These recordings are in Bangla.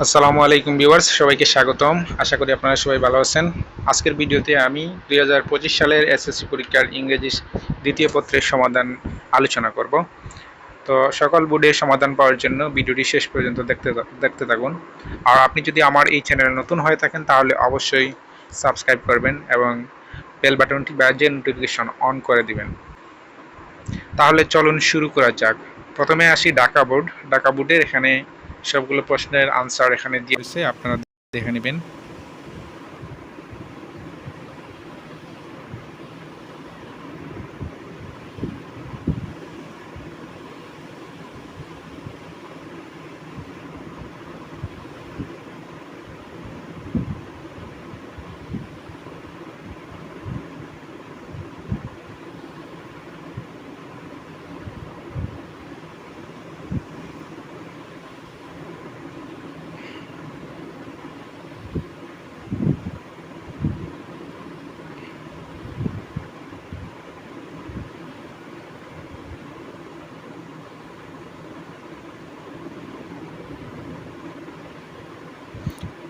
আসসালামু আলাইকুম ভিউয়ার্স, সবাইকে স্বাগতম। আশা করি আপনারা সবাই ভালো আছেন। আজকের ভিডিওতে আমি 2025 সালের এসএসসি পরীক্ষার ইংরেজি দ্বিতীয় পত্রের সমাধান আলোচনা করব। তো সকল বোর্ডের সমাধান পাওয়ার জন্য ভিডিওটি শেষ পর্যন্ত দেখতে থাকুন। আর আপনি যদি আমার এই চ্যানেলে নতুন হয়ে থাকেন তাহলে অবশ্যই সাবস্ক্রাইব করবেন এবং বেল বাটনটি বাজিয়ে নোটিফিকেশন অন করে দিবেন। তাহলে চলুন শুরু করা যাক। প্রথমে আসি ঢাকা বোর্ড। ঢাকা বোর্ডের এখানে সবগুলো প্রশ্নের আনসার এখানে দিয়েছে, আপনারা দেখে নেবেন।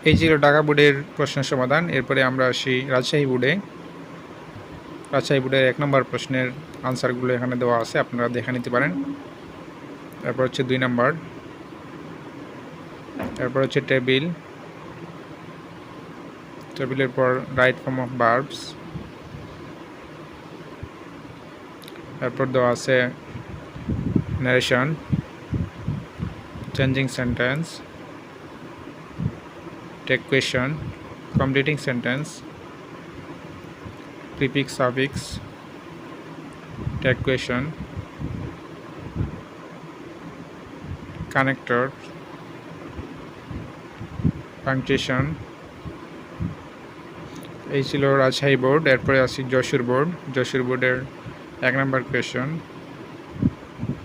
এই ছিল ঢাকা বোর্ডের প্রশ্নের সমাধান। এরপরে আমরা আসি রাজশাহী বোর্ডে। রাজশাহী বোর্ডের 1 নম্বর প্রশ্নের আনসারগুলো এখানে দেওয়া আছে, আপনারা দেখে নিতে পারেন। তারপর হচ্ছে 2 নম্বর, তারপর হচ্ছে টেবিলের পর রাইট ফর্ম অফ ভার্বস, তারপর দেওয়া আছে narration, changing sentence, take question, completing sentence, prefix suffix, take question, connector, punctuation. এই ছিল রাজশাহী বোর্ড। এরপরে আসি যশোর বোর্ড। যশোর বোর্ডের 1 number question,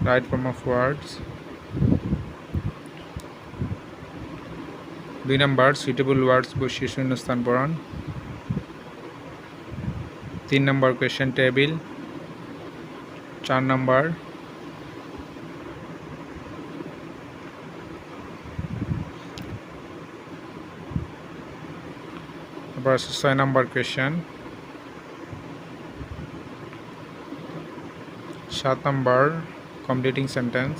right form of words. 2 number, suitable words বসিয়ে শূন্যস্থান পূরণ। 3 নম্বর কোয়েশন টেবিল। 4 নম্বর, তারপর আছে 6 নম্বর কোয়েশন। 7 নম্বর, কমপ্লিটিং সেন্টেন্স।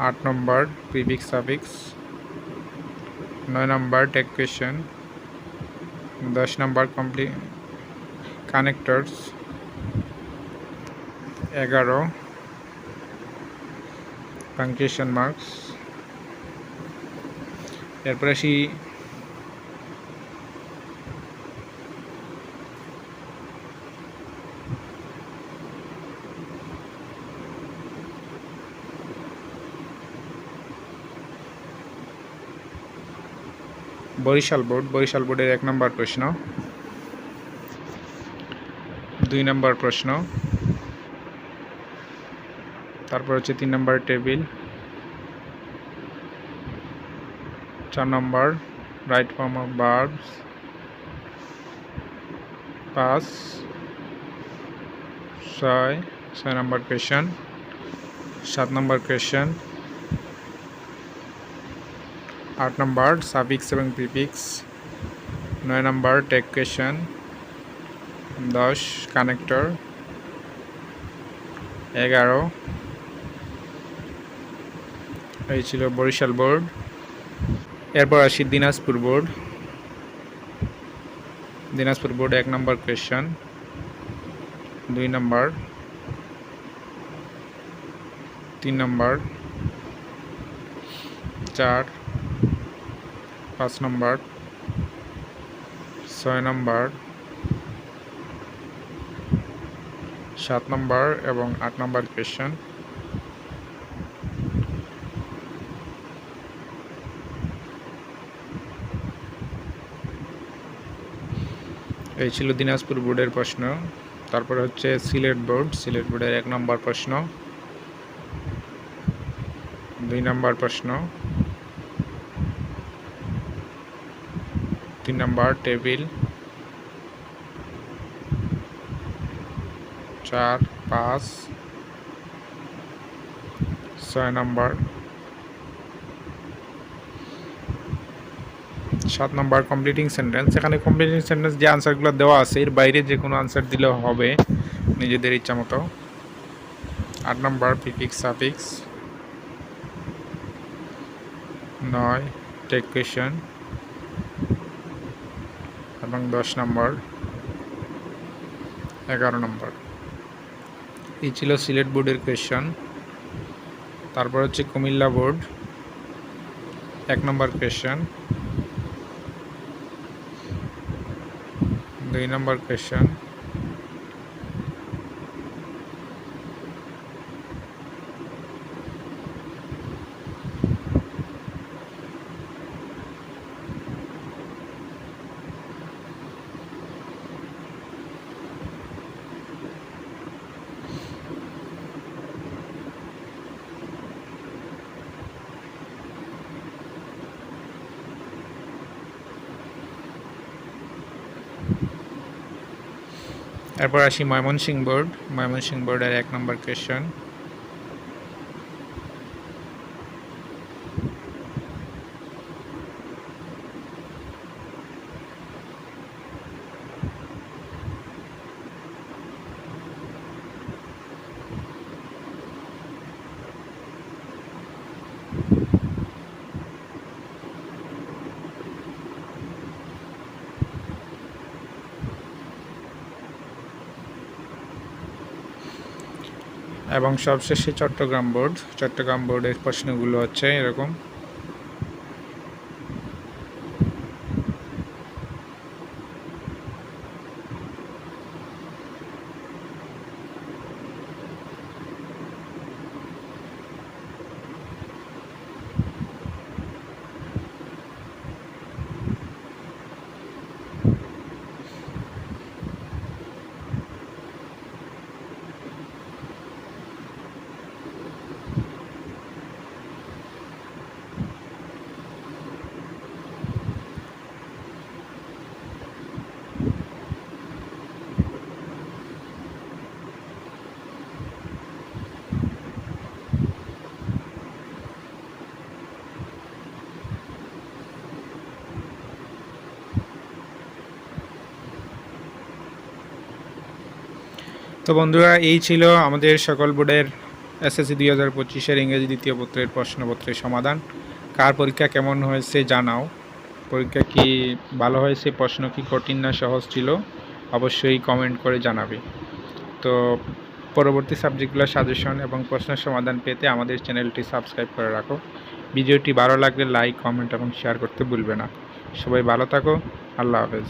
8 নম্বর, প্রিফিক্স সাফিক্স। 9 নম্বর, টেক কোয়েশন। 10 নম্বর, কানেক্টরস। 11, punctuation marks. এরপরে আসি বরিশাল বোর্ড। বরিশাল বোর্ডের 1 নম্বর প্রশ্ন, 2 নম্বর প্রশ্ন, তারপর হচ্ছে 3 number table. 4 number, right form of verbs. 5, 6 number question. 7 number question. 8 number, suffix এবং প্রিফিক্স। 9 নম্বর, টেক কোয়েশন। 10, কানেক্টর। 11, এই ছিল বরিশাল বোর্ড। এরপর আসি Dinajpur board. Dinajpur board 1 number question, 2 নম্বর, 3 নম্বর, 4, 5 নম্বর, 6 নম্বর, 7 নম্বর এবং 8 নম্বর কোয়েশন। এই ছিল দিনাজপুর বোর্ডের প্রশ্ন। তারপরে হচ্ছে সিলেট বোর্ড। সিলেট বোর্ডের 1 নম্বর প্রশ্ন, 2 নম্বর প্রশ্ন, 3 নম্বর টেবিল। 4, 5, 6 নম্বর, 7 নম্বর কমপ্লিটিং সেন্টেন্স। এখানে কমপ্লিটিং সেন্টেন্স যে আনসারগুলো দেওয়া আছে এর বাইরে যে কোনো আনসার দিলেও হবে নিজেদের ইচ্ছা মতো। 8 নম্বর প্রিফিক্স সাফিক্স। 9 টেক কোয়েশ্চন এবং 10 নম্বর 11 নম্বর। এই ছিল সিলেট বোর্ডের কোয়েশ্চন। তারপর হচ্ছে কুমিল্লা বোর্ড 1 নম্বর কোয়েশ্চন, 2 নম্বর কোয়েশ্চন, এরপর আসি ময়মনসিংহ বোর্ড। ময়মনসিংহ বোর্ডের 1 নম্বর কোয়েশ্চন, এবং সবশেষে চট্টগ্রাম বোর্ড। চট্টগ্রাম বোর্ডের প্রশ্নগুলো হচ্ছে এরকম। তো বন্ধুরা, এই ছিল আমাদের সকল বোর্ডের এসএসসি 2025-এর ইংরেজি দ্বিতীয় পত্রের প্রশ্নপত্রের সমাধান। কার পরীক্ষা কেমন হয়েছে জানাও। পরীক্ষা কি ভালো হয়েছে, প্রশ্ন কি কঠিন না সহজ ছিল, অবশ্যই কমেন্ট করে জানাবে। তো পরবর্তী সাবজেক্টগুলোর সাজেশন এবং প্রশ্নের সমাধান পেতে আমাদের চ্যানেলটি সাবস্ক্রাইব করে রাখো। ভিডিওটি ভালো লাগলে লাইক, কমেন্ট এবং শেয়ার করতে ভুলবে না। সবাই ভালো থাকো। আল্লাহ হাফেজ।